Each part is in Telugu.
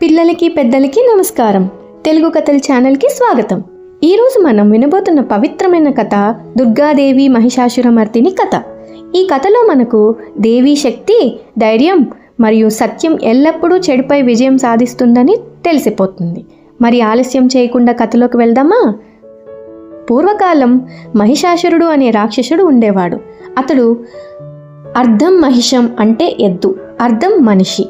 పిల్లలకి పెద్దలకి నమస్కారం. తెలుగు కథల ఛానల్కి స్వాగతం. ఈరోజు మనం వినబోతున్న పవిత్రమైన కథ దుర్గాదేవి మహిషాసురమర్దిని కథ. ఈ కథలో మనకు దేవీ శక్తి, ధైర్యం మరియు సత్యం ఎల్లప్పుడూ చెడుపై విజయం సాధిస్తుందని తెలిసిపోతుంది. మరి ఆలస్యం చేయకుండా కథలోకి వెళ్దామా? పూర్వకాలం మహిషాసురుడు అనే రాక్షసుడు ఉండేవాడు. అతడు అర్ధం మహిషం అంటే ఎద్దు, అర్ధం మనిషి.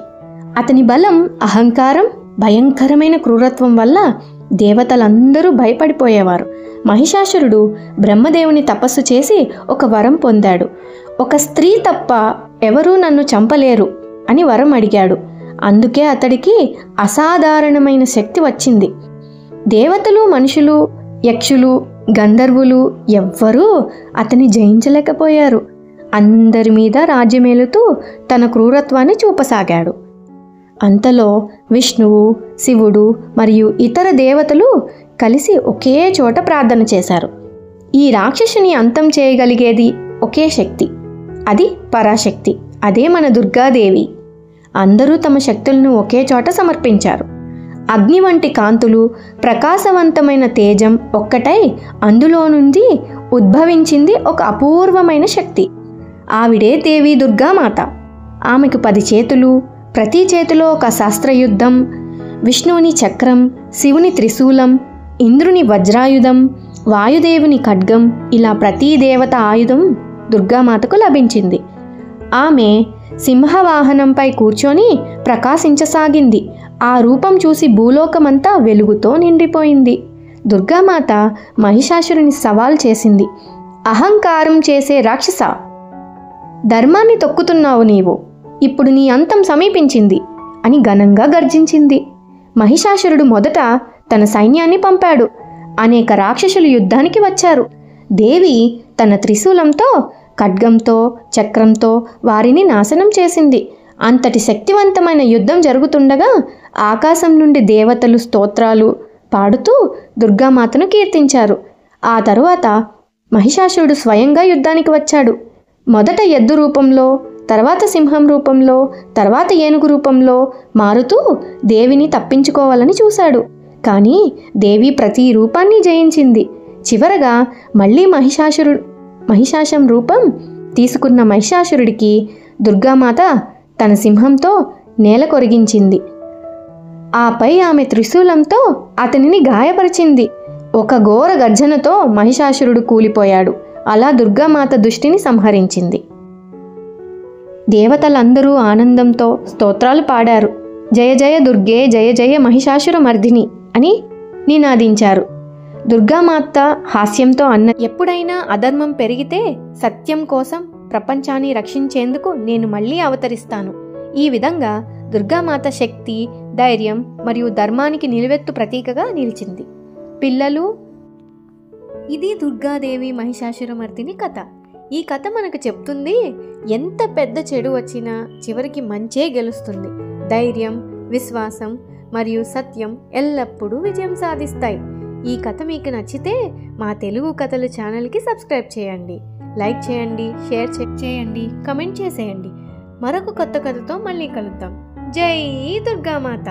అతని బలం, అహంకారం, భయంకరమైన క్రూరత్వం వల్ల దేవతలందరూ భయపడిపోయేవారు. మహిషాసురుడు బ్రహ్మదేవుని తపస్సు చేసి ఒక వరం పొందాడు. ఒక స్త్రీ తప్ప ఎవరూ నన్ను చంపలేరు అని వరం అడిగాడు. అందుకే అతడికి అసాధారణమైన శక్తి వచ్చింది. దేవతలు, మనుషులు, యక్షులు, గంధర్వులు ఎవ్వరూ అతన్ని జయించలేకపోయారు. అందరి మీద రాజ్యమేలుతూ తన క్రూరత్వాన్ని చూపసాగాడు. అంతలో విష్ణువు, శివుడు మరియు ఇతర దేవతలు కలిసి ఒకే చోట ప్రార్థన చేశారు. ఈ రాక్షసుని అంతం చేయగలిగేది ఒకే శక్తి, అది పరాశక్తి. అదే మన దుర్గాదేవి. అందరూ తమ శక్తులను ఒకే చోట సమర్పించారు. అగ్ని వంటి కాంతులు, ప్రకాశవంతమైన తేజం ఒక్కటై అందులో నుండి ఉద్భవించింది ఒక అపూర్వమైన శక్తి. ఆవిడే దేవి దుర్గామాత. ఆమెకు 10 చేతులు, ప్రతి చేతిలో ఒక శాస్త్రయుద్ధం, విష్ణువుని చక్రం, శివుని త్రిశూలం, ఇంద్రుని వజ్రాయుధం, వాయుదేవుని ఖడ్గం, ఇలా ప్రతి దేవత ఆయుధం దుర్గామాతకు లభించింది. ఆమె సింహవాహనంపై కూర్చొని ప్రకాశించసాగింది. ఆ రూపం చూసి భూలోకమంతా వెలుగుతో నిండిపోయింది. దుర్గామాత మహిషాసురుని సవాల్ చేసింది. అహంకారం చేసే రాక్షస, ధర్మాన్ని తొక్కుతున్నావు నీవు. ఇప్పుడు నీ అంతం సమీపించింది అని ఘనంగా గర్జించింది. మహిషాసురుడు మొదట తన సైన్యాన్ని పంపాడు. అనేక రాక్షసులు యుద్ధానికి వచ్చారు. దేవి తన త్రిశూలంతో, ఖడ్గంతో, చక్రంతో వారిని నాశనం చేసింది. అంతటి శక్తివంతమైన యుద్ధం జరుగుతుండగా ఆకాశం నుండి దేవతలు స్తోత్రాలు పాడుతూ దుర్గామాతను కీర్తించారు. ఆ తరువాత మహిషాసురుడు స్వయంగా యుద్ధానికి వచ్చాడు. మొదట ఎద్దు రూపంలో, తర్వాత సింహం రూపంలో, తర్వాత ఏనుగు రూపంలో మారుతూ దేవిని తప్పించుకోవాలని చూశాడు. కానీ దేవి ప్రతి రూపాన్ని జయించింది. చివరగా మళ్ళీ మహిషాసురం రూపం తీసుకున్న మహిషాసురుడికి దుర్గామాత తన సింహంతో నేల కొరిగించింది. ఆపై ఆమె త్రిశూలంతో అతనిని గాయపరిచింది. ఒక ఘోర గర్జనతో మహిషాసురుడు కూలిపోయాడు. అలా దుర్గామాత దుష్టిని సంహరించింది. దేవతలందరూ ఆనందంతో స్తోత్రాలు పాడారు. జయ జయ దుర్గే, జయ జయ మహిషాసురమర్దిని అని నినాదించారు. దుర్గామాత హాస్యంతో ఎప్పుడైనా అధర్మం పెరిగితే సత్యం కోసం, ప్రపంచాన్ని రక్షించేందుకు నేను మళ్ళీ అవతరిస్తాను. ఈ విధంగా దుర్గామాత శక్తి, ధైర్యం మరియు ధర్మానికి నిలువెత్తు ప్రతీకగా నిలిచింది. పిల్లలు, ఇది దుర్గాదేవి మహిషాసురమర్దిని కథ. ఈ కథ మనకు చెప్తుంది, ఎంత పెద్ద చెడు వచ్చినా చివరికి మంచే గెలుస్తుంది. ధైర్యం, విశ్వాసం మరియు సత్యం ఎల్లప్పుడూ విజయం సాధిస్తాయి. ఈ కథ మీకు నచ్చితే మా తెలుగు కథలు ఛానల్కి సబ్స్క్రైబ్ చేయండి, లైక్ చేయండి, షేర్ చేయండి, కమెంట్ చేసేయండి. మరొక కొత్త కథతో మళ్ళీ కలుద్దాం. జై దుర్గామాత.